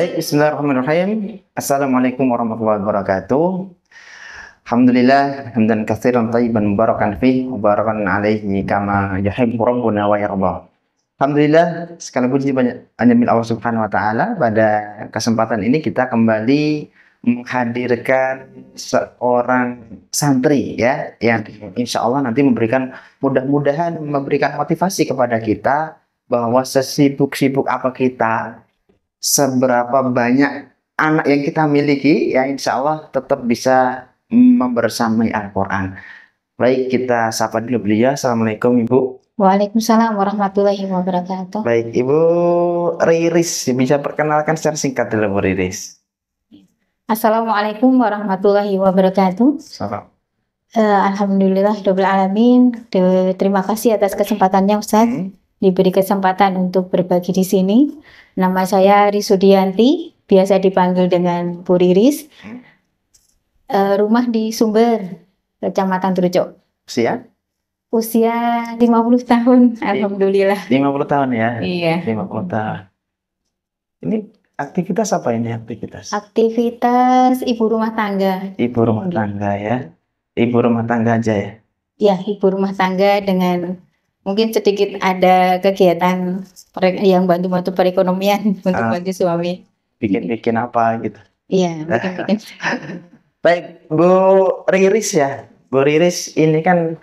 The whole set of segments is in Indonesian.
Baik, bismillahirrahmanirrahim. Assalamualaikum warahmatullahi wabarakatuh. Alhamdulillah, hamdan katsiran thayyiban mubarakan fih, mubarakan alaihi kama yuhibbu rabbuna wa yarda. Alhamdulillah, segala puji banyak hanya milik Allah Subhanahu wa taala. Pada kesempatan ini kita kembali menghadirkan seorang santri ya yang insya Allah nanti mudah-mudahan memberikan motivasi kepada kita bahwa sesibuk-sibuk apa kita, seberapa banyak anak yang kita miliki, ya insya Allah tetap bisa membersamai Al-Quran. Baik, kita sapa dulu beliau. Assalamualaikum Ibu. Waalaikumsalam warahmatullahi wabarakatuh. Baik, Ibu Riris, bisa perkenalkan secara singkat dulu Bu Riris. Assalamualaikum warahmatullahi wabarakatuh. Salam. Alhamdulillah rabbil alamin. Terima kasih atas kesempatannya Ustaz. Diberi kesempatan untuk berbagi di sini. Nama saya Risudianti, biasa dipanggil dengan Bu Riris. Rumah di Sumber, Kecamatan Trucok. Usia 50 tahun, alhamdulillah. 50 tahun ya? Iya. 50 tahun. Ini aktivitas apa ini aktivitas? Aktivitas ibu rumah tangga. Ibu rumah tangga ya? Ibu rumah tangga aja ya? Ya, ibu rumah tangga dengan mungkin sedikit ada kegiatan yang bantu-bantu perekonomian untuk bantu suami. Bikin-bikin apa gitu? Iya, bikin-bikin. Baik, Bu Riris ya. Bu Riris, ini kan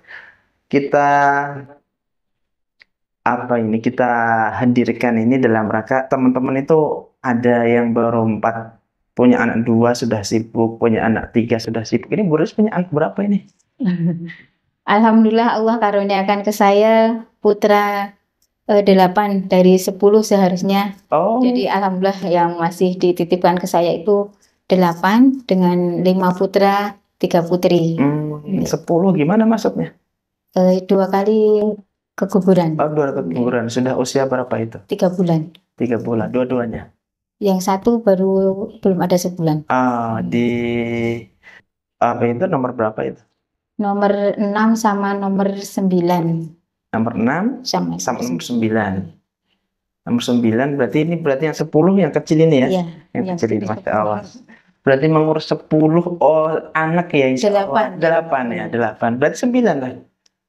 kita hadirkan ini dalam rangka teman-teman itu ada yang baru 4, punya anak 2 sudah sibuk, punya anak 3 sudah sibuk. Ini Bu Riris punya anak berapa ini? Alhamdulillah Allah karuniakan ke saya putra 8 dari 10 seharusnya. Jadi alhamdulillah yang masih dititipkan ke saya itu 8 dengan 5 putra 3 putri. 10 gimana maksudnya? 2 kali keguguran. 2 keguguran. Sudah usia berapa itu? 3 bulan. 3 bulan, dua-duanya? Yang satu baru belum ada sebulan. Apa itu nomor berapa itu? Nomor 6 sama nomor 9. Nomor 6 sama nomor 9. Nomor 9 berarti yang 10 yang kecil ini ya? Iya. Yang kecil ini, Masya Allah. Berarti mengurus 10 anak ya? 8 ya, 8. Berarti 9 lah?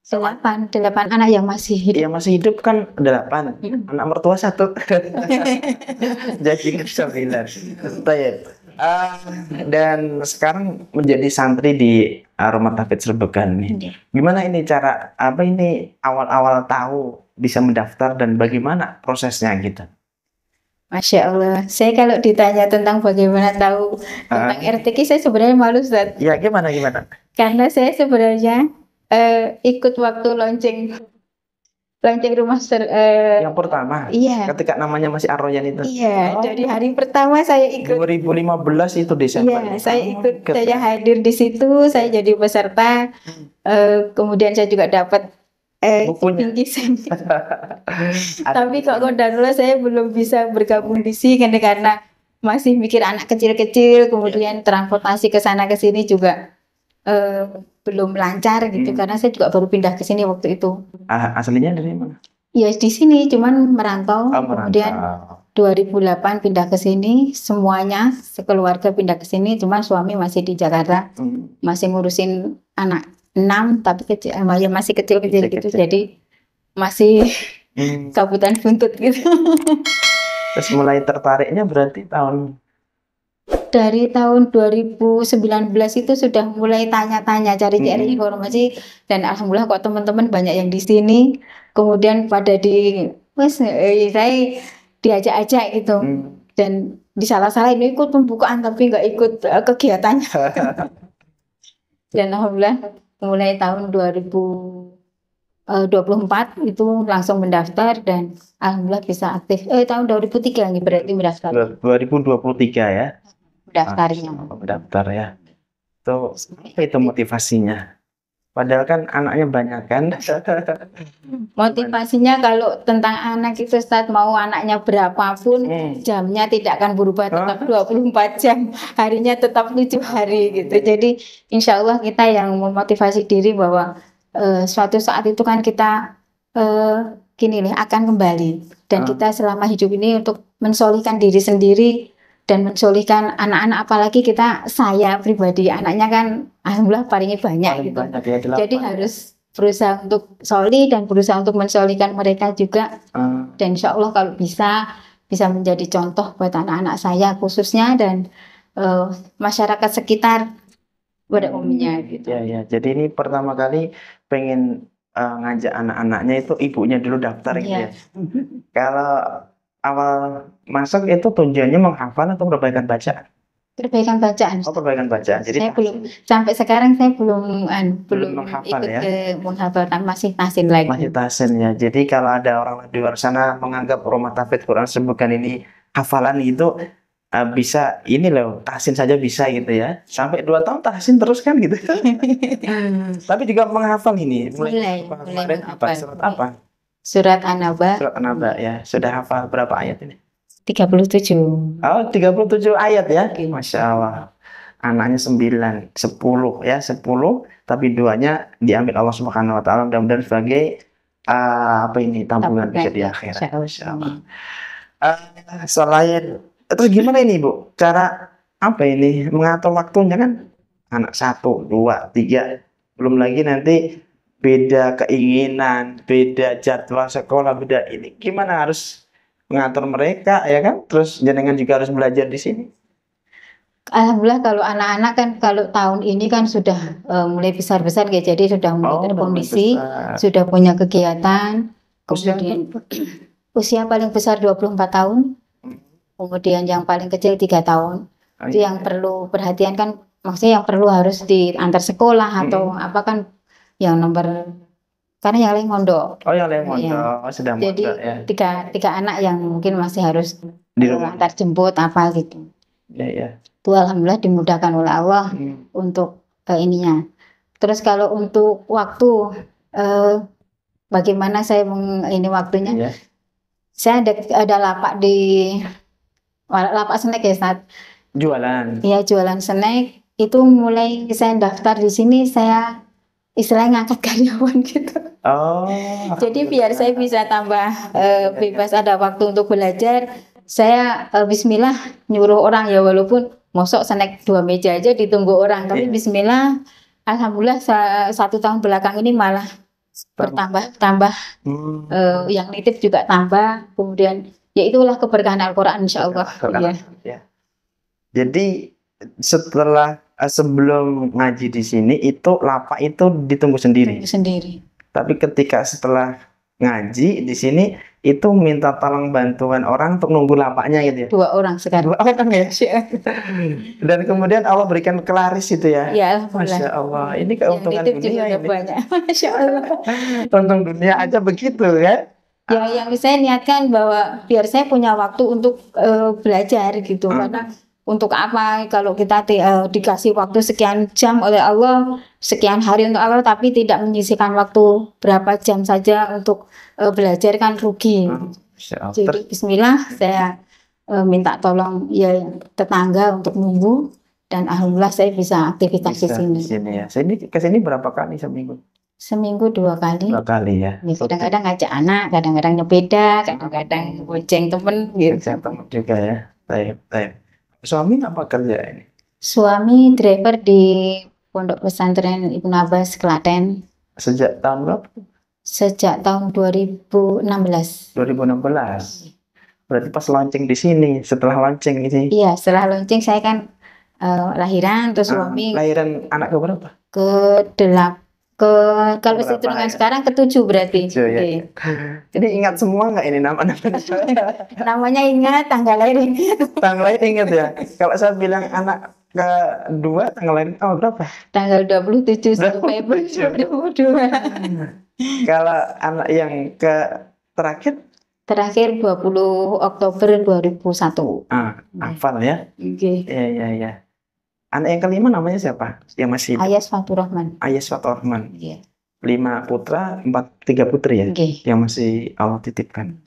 8 anak yang masih hidup. Yang masih hidup kan 8. Anak mertua 1. Jadi 9. Dan sekarang menjadi santri di Rumah Tahfidz Srebegan nih. Gimana ini cara awal-awal tahu bisa mendaftar dan bagaimana prosesnya gitu? Masya Allah, saya kalau ditanya tentang bagaimana tahu tentang RTQ saya sebenarnya malu Ustaz. Ya gimana? Karena saya sebenarnya ikut waktu launching rumah yang pertama. Iya. Ketika namanya masih Ar-Royan itu. Iya, dari hari pertama saya ikut. 2015 itu Desember. Iya, saya ikut. Saya hadir di situ, saya jadi peserta. Kemudian saya juga dapat bukunya. Tapi kok kodarullah saya belum bisa bergabung di sini karena masih mikir anak kecil-kecil, kemudian transportasi ke sana ke sini juga belum lancar gitu karena saya juga baru pindah ke sini waktu itu. Aslinya dari mana? Ya di sini cuman merantau. Kemudian 2008 pindah ke sini, semuanya sekeluarga pindah ke sini, cuma suami masih di Jakarta. Masih ngurusin anak 6 tapi kecil, masih kecil-kecil gitu. Jadi masih kabutan buntut gitu. Terus mulai tertariknya berarti dari tahun 2019 itu sudah mulai tanya-tanya, cari-cari informasi, dan alhamdulillah kok teman-teman banyak yang di sini. Kemudian pada saya diajak-ajak gitu, dan di salah-salah ini ikut pembukaan tapi nggak ikut kegiatannya. Dan alhamdulillah mulai tahun 2024 itu langsung mendaftar dan alhamdulillah bisa aktif. Tahun 2003 ini berarti mendaftar. 2023 ya? Mendaftar ya. Itu motivasinya. Padahal kan anaknya banyak kan. Motivasinya kalau tentang anak itu Ustaz, mau anaknya berapapun jamnya tidak akan berubah, tetap 24 jam, harinya tetap 7 hari gitu. Jadi insya Allah kita yang memotivasi diri bahwa suatu saat itu kan kita akan kembali, dan kita selama hidup ini untuk mensolihkan diri sendiri dan mensolihkan anak-anak, apalagi saya pribadi anaknya kan alhamdulillah paling banyak Paling gitu. banyak ya, Jadi 8. harus berusaha untuk solih dan berusaha untuk mensolihkan mereka juga. Dan insya Allah kalau bisa menjadi contoh buat anak-anak saya khususnya dan masyarakat sekitar pada umumnya gitu. Ya, ya. Jadi ini pertama kali pengen ngajak anak-anaknya itu ibunya dulu daftar gitu Iya. ya. Kalau awal masuk itu tujuannya menghafal atau perbaikan bacaan? Perbaikan bacaan. Oh, perbaikan bacaan. Jadi Saya belum sampai sekarang saya belum menghafal ikut ya. ke menghafalkan, masih tahsin lagi. Masih tahsin ya. Jadi kalau ada orang di luar sana menganggap rumah tahfidz Quran bukan ini hafalan itu, bisa ini loh, tahsin saja bisa gitu ya. Sampai 2 tahun tahsin terus kan gitu. Tapi juga menghafal ini. Mulai Kemarin apa? menghafal. Surat apa? Surat An-Naba Surat An-Naba ya. Sudah hafal berapa ayat ini? 37. Oh, 37 ayat ya. Oke. Masya Allah. Anaknya 9, 10 ya, 10, tapi 2-nya diambil Allah Subhanahu wa taala, mudah-mudahan sebagai apa ini, tabungan bisa di akhirat. Masya Allah. Selain terus gimana ini Bu? Cara apa ini mengatur waktunya kan? Anak 1, 2, 3, belum lagi nanti beda keinginan, beda jadwal sekolah, beda ini. Gimana harus mengatur mereka ya kan? Terus jenengan juga harus belajar di sini. Alhamdulillah kalau anak-anak kan kalau tahun ini kan sudah mulai besar-besar ya, jadi sudah mulai terkondisi, sudah punya kegiatan. Kemudian usia paling besar 24 tahun. Kemudian yang paling kecil 3 tahun. Itu yang perlu perhatian kan, maksudnya yang perlu harus diantar sekolah atau apa kan, yang nomor, karena yang lain mondok. Oh, yang lain mondok. Ya. Sedang Jadi mondok ya. tiga anak yang mungkin masih harus Di rumah. antar jemput apa gitu. Ya, ya. Itu alhamdulillah dimudahkan oleh Allah untuk ininya. Terus kalau untuk waktu, bagaimana saya ini waktunya? Iya. Saya ada lapak snack ya saat Jualan. ya, jualan snack. Itu mulai saya daftar di sini, saya istilahnya ngangkat karyawan gitu. Oh. Jadi biar saya bisa tambah bebas, ada waktu untuk belajar. Saya bismillah nyuruh orang ya, walaupun mosok snack 2 meja aja ditunggu orang, tapi bismillah alhamdulillah 1 tahun belakang ini malah bertambah yang nitip juga tambah. Kemudian ya itulah keberkahan Al-Quran insyaallah. Ya. Jadi setelah sebelum ngaji di sini itu lapak itu ditunggu sendiri. Tapi ketika setelah ngaji di sini itu minta tolong bantuan orang untuk nunggu lapaknya gitu ya. 2 orang sekarang. 2 orang ya. Dan kemudian Allah berikan kelaris itu ya. Ya, Masya Allah. Ini keuntungan dunia ini. Banyak. Masya Allah. Untung dunia aja begitu ya. Ya, yang saya niatkan bahwa biar saya punya waktu untuk belajar gitu. Karena untuk apa kalau kita dikasih waktu sekian jam oleh Allah, sekian hari untuk Allah, tapi tidak menyisihkan waktu berapa jam saja untuk belajar, kan rugi. Jadi bismillah saya minta tolong ya tetangga untuk nunggu, dan alhamdulillah saya bisa aktivitas di sini. Di sini ya. Saya ke sini berapa kali seminggu? Seminggu 2 kali. 2 kali ya. Kadang-kadang ngajak anak, kadang-kadang nyepeda, kadang-kadang bonceng temen gitu. Bonceng temen juga ya. Baik. Suami apa kerja ini? Suami driver di Pondok Pesantren Ibnu Abbas Klaten. Sejak tahun berapa? Sejak tahun 2016. 2016. Berarti pas launching di sini, setelah launching ini. Iya, setelah launching saya kan lahiran, terus suami lahiran anak ke berapa? Kalau hitungan sekarang ke-7 berarti. 7 ya. Jadi ingat semua nggak ini nama-namanya? Namanya ingat, tanggal lahir ingat. Tanggal lahir ingat ya. Kalau saya bilang anak kedua tanggal lahir berapa? Tanggal 27 Februari 2022. Kalau anak yang terakhir 20 Oktober 2001. Hafal ya? Oke. Iya. Anak yang kelima namanya siapa? Yang masih Ayas Fatur Rahman. Ayas Fatur Rahman. Iya. 5 putra, 3 putri ya? Yang masih Allah titipkan.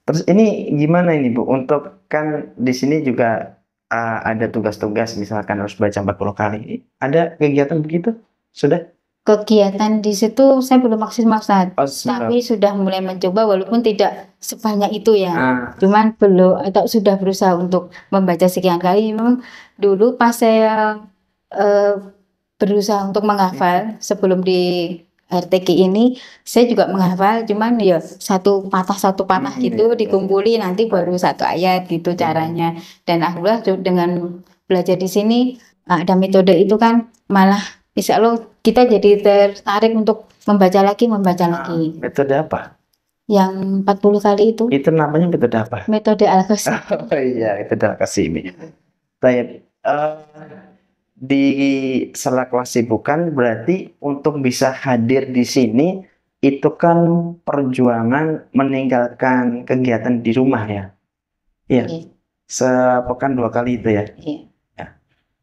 Terus ini gimana ini Bu? Untuk kan di sini juga ada tugas-tugas, misalkan harus baca 40 kali. Ada kegiatan begitu? Sudah? kegiatan di situ saya belum maksimal Ustaz. Oh, sudah. Tapi sudah mulai mencoba walaupun tidak sebanyak itu ya. Ah, Cuman belum atau sudah berusaha untuk membaca sekian kali. Memang dulu pas saya eh, berusaha untuk menghafal sebelum di RTQ ini, saya juga menghafal, cuman ya satu patah gitu iya. dikumpuli nanti baru satu ayat gitu caranya. Dan alhamdulillah dengan belajar di sini ada metode itu kan malah insya Allah kita jadi tertarik untuk membaca lagi. Metode apa? Yang 40 kali itu Itu namanya metode apa? metode Al-Qasimi. Oh iya, itu dah kasih ini. Baik, di sela kesibukan berarti untuk bisa hadir di sini itu kan perjuangan meninggalkan kegiatan di rumah ya. Iya, Iya, sepekan 2 kali itu ya. iya. Ya.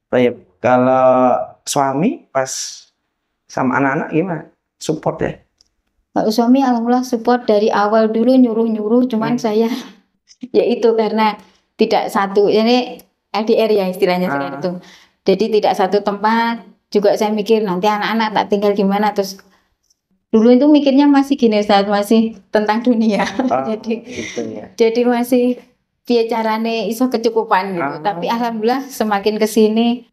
Baik, kalau suami pas sama anak-anak gimana? Support ya? Kalau suami alhamdulillah support dari awal dulu nyuruh-nyuruh, cuman saya ya itu karena tidak satu, ini LDR ya istilahnya sekarang itu. Jadi tidak satu tempat, juga saya mikir nanti anak-anak tak tinggal gimana, terus dulu itu mikirnya masih gini saat masih tentang dunia. Jadi Gitu ya. jadi masih piye carane iso kecukupan gitu. Tapi alhamdulillah semakin kesini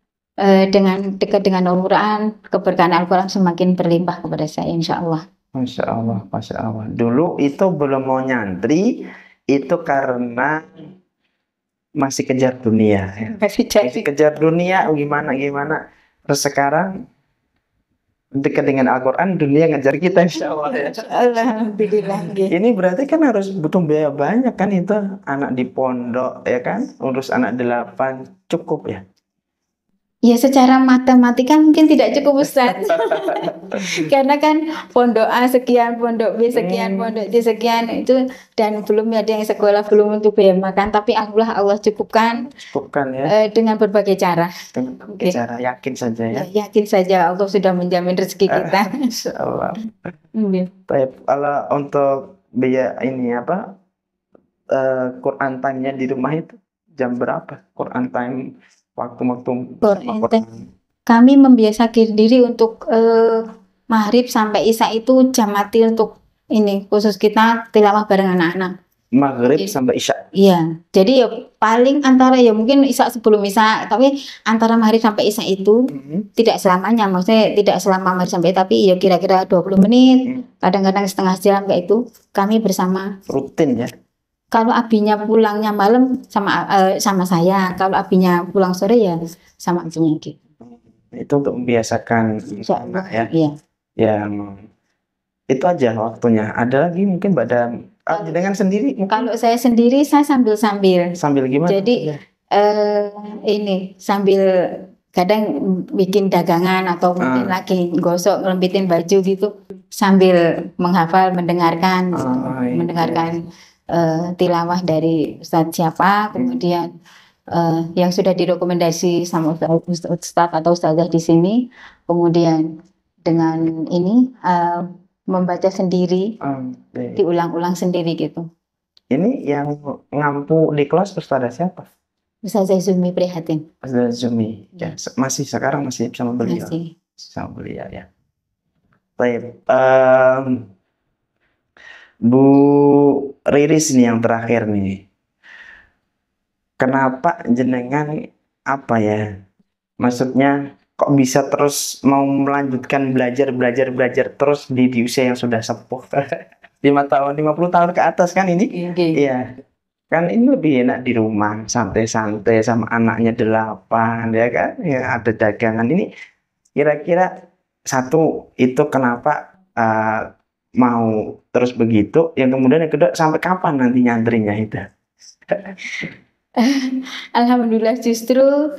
dengan dekat dengan Al-Quran, keberkahan Al-Quran semakin berlimpah kepada saya insya Allah. Masya Allah, Masya Allah. Dulu itu belum mau nyantri, itu karena masih kejar dunia. Ya. Masih Masih kejar dunia, gimana. Terus sekarang dekat dengan Al-Quran, dunia ngejar kita, insya Allah ya. Alhamdulillah. Ini berarti kan harus butuh biaya banyak kan itu, anak di pondok ya kan, urus anak 8, cukup ya. Ya secara matematika mungkin tidak cukup Ustaz. Karena kan pondok A sekian, pondok B sekian, pondok C sekian itu, dan belum ada yang sekolah belum untuk biaya makan, tapi alhamdulillah Allah cukupkan Cukupkan ya, dengan berbagai cara. dengan berbagai cara, yakin saja ya. Ya, yakin saja Allah sudah menjamin rezeki kita. Insya Allah. Iya. Baik, kalau untuk biaya ini apa, Quran time-nya di rumah itu jam berapa? Quran time, waktu-waktu Quran sama time. Kami membiasakan diri untuk maghrib sampai isya itu jam mati untuk ini khusus kita tilawah bareng anak-anak. Maghrib sampai isya. Iya, jadi ya paling antara ya mungkin isya sebelum isya, tapi antara maghrib sampai isya itu tidak selamanya, maksudnya tidak selama maghrib sampai, tapi ya kira-kira 20 menit, kadang-kadang setengah jam kayak itu kami bersama. Rutin ya. Kalau abinya pulangnya malam sama saya, kalau abinya pulang sore ya sama abinya gitu. Itu untuk membiasakan anak ya. Iya. Yang itu aja waktunya. Ada lagi mungkin pada dengan sendiri mungkin Kalau saya sendiri saya sambil sambil gimana? jadi ini sambil kadang bikin dagangan atau mungkin lagi gosok ngelempitin baju gitu sambil menghafal, mendengarkan mendengarkan tilawah dari Ustadz siapa, kemudian yang sudah direkomendasi sama Ustadz atau Ustadzah di sini, kemudian dengan ini membaca sendiri, diulang-ulang sendiri gitu. Ini yang ngampu di kelas Ustadzah siapa? Ustazah Zumi Prihatin. Ustadzah Zumi, ya, masih sekarang masih sama beliau. Masih. Sama beliau ya. Baik, Bu Riris nih yang terakhir nih. Kenapa jenengan apa ya? Maksudnya kok bisa terus mau melanjutkan belajar terus di usia yang sudah sepuh 5 tahun, 50 tahun ke atas kan ini? Iya. Kan ini lebih enak di rumah, santai-santai sama anaknya 8 ya kan? Ya ada dagangan ini. Kira-kira satu itu kenapa mau terus begitu, yang kemudian yang kedua sampai kapan nanti nyantrinya itu? Alhamdulillah justru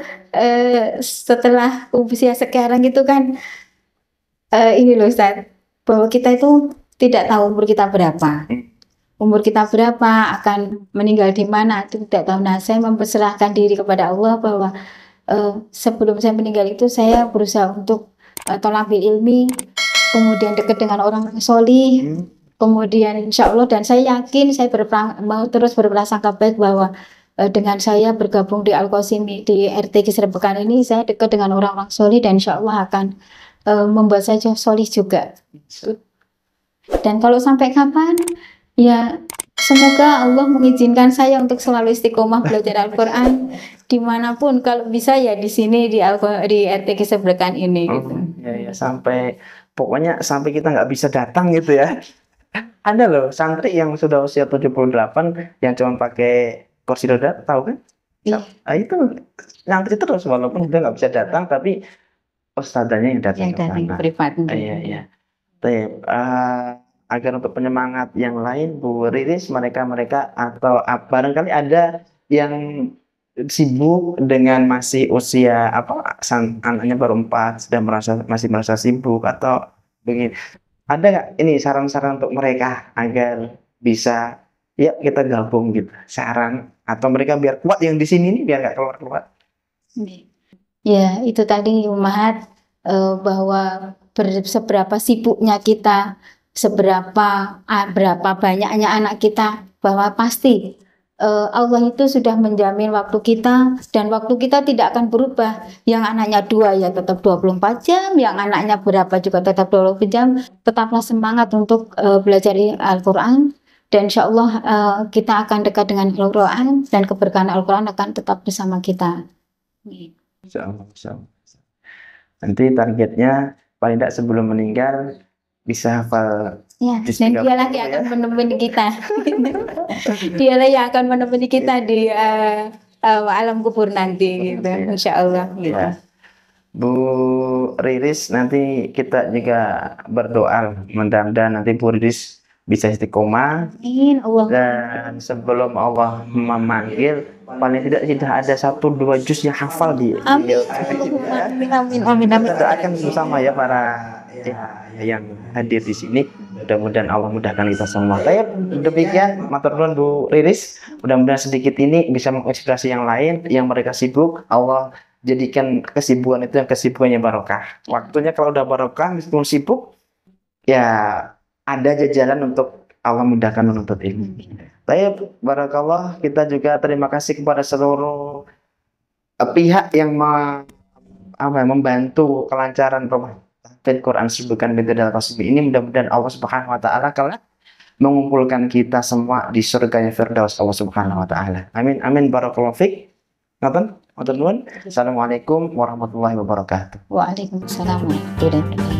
setelah usia sekarang itu kan ini loh Ustaz, bahwa kita itu tidak tahu umur kita berapa, akan meninggal di mana itu tidak tahu. Nah saya memperserahkan diri kepada Allah bahwa sebelum saya meninggal itu saya berusaha untuk thalabil ilmi, kemudian dekat dengan orang solih, kemudian insya Allah, dan saya yakin saya mau terus berprasangka baik bahwa dengan saya bergabung di Al-Qasimi di RTQ Serbekan ini, saya dekat dengan orang-orang solih dan insya Allah akan membuat saya solih juga. Dan kalau sampai kapan, ya semoga Allah mengizinkan saya untuk selalu istiqomah belajar Al-Quran dimanapun, kalau bisa ya di sini di RT Gesebrekan ini gitu. Ya, sampai pokoknya sampai kita nggak bisa datang gitu ya. Ada loh santri yang sudah usia 78 yang cuma pakai kursi roda, tahu kan? Iya. Itu ngantri terus walaupun udah nggak bisa datang, tapi ustadzanya yang datang ke sana. Privat. Iya. Agar untuk penyemangat yang lain, Bu Riris, mereka atau barangkali ada yang sibuk dengan masih usia anaknya baru 4 sudah masih merasa sibuk atau begini. Ada nggak ini saran-saran untuk mereka agar bisa ya kita gabung gitu, saran atau mereka biar kuat yang di sini nih, biar nggak keluar. Ya itu tadi Umahat, bahwa seberapa sibuknya kita, berapa banyaknya anak kita, bahwa pasti Allah itu sudah menjamin waktu kita, dan waktu kita tidak akan berubah. Yang anaknya 2 ya tetap 24 jam, yang anaknya berapa juga tetap 24 jam. Tetaplah semangat untuk belajar Al-Quran, dan insya Allah kita akan dekat dengan Al-Quran, dan keberkahan Al-Quran akan tetap bersama kita. Insya Allah. Nanti targetnya paling tidak sebelum meninggal bisa hafal. Ya, dan dia lagi akan menemani kita. Dialah yang akan menemani kita di alam kubur nanti, gitu. Insya Allah. Gitu. Ya. Bu Riris, nanti kita juga berdoa mudah-mudahan nanti Bu Riris bisa istiqomah. Amin, Allah. Dan sebelum Allah memanggil, paling tidak ada 1-2 juz yang hafal di. Amin. Kita doakan bersama ya para yang hadir di sini. Mudah-mudahan Allah mudahkan kita semua. Baik, demikian matur nuwun Bu Riris. Mudah-mudahan sedikit ini bisa menginspirasi yang lain yang mereka sibuk. Allah jadikan kesibukan itu yang kesibukannya barokah. Waktunya kalau udah barokah meskipun sibuk, ya ada jalan untuk Allah mudahkan menuntut ilmu. Baik, barakallah. Kita juga terima kasih kepada seluruh pihak yang membantu kelancaran rumah Quran Subukan Binti Al-Qasimi ini. Mudah-mudahan Allah Subhanahu wa taala kelak mengumpulkan kita semua di surganya Firdaus Allah Subhanahu wa taala. Amin. Barakallahu fiik. Assalamualaikum warahmatullahi wabarakatuh. Waalaikumsalam warahmatullahi wabarakatuh.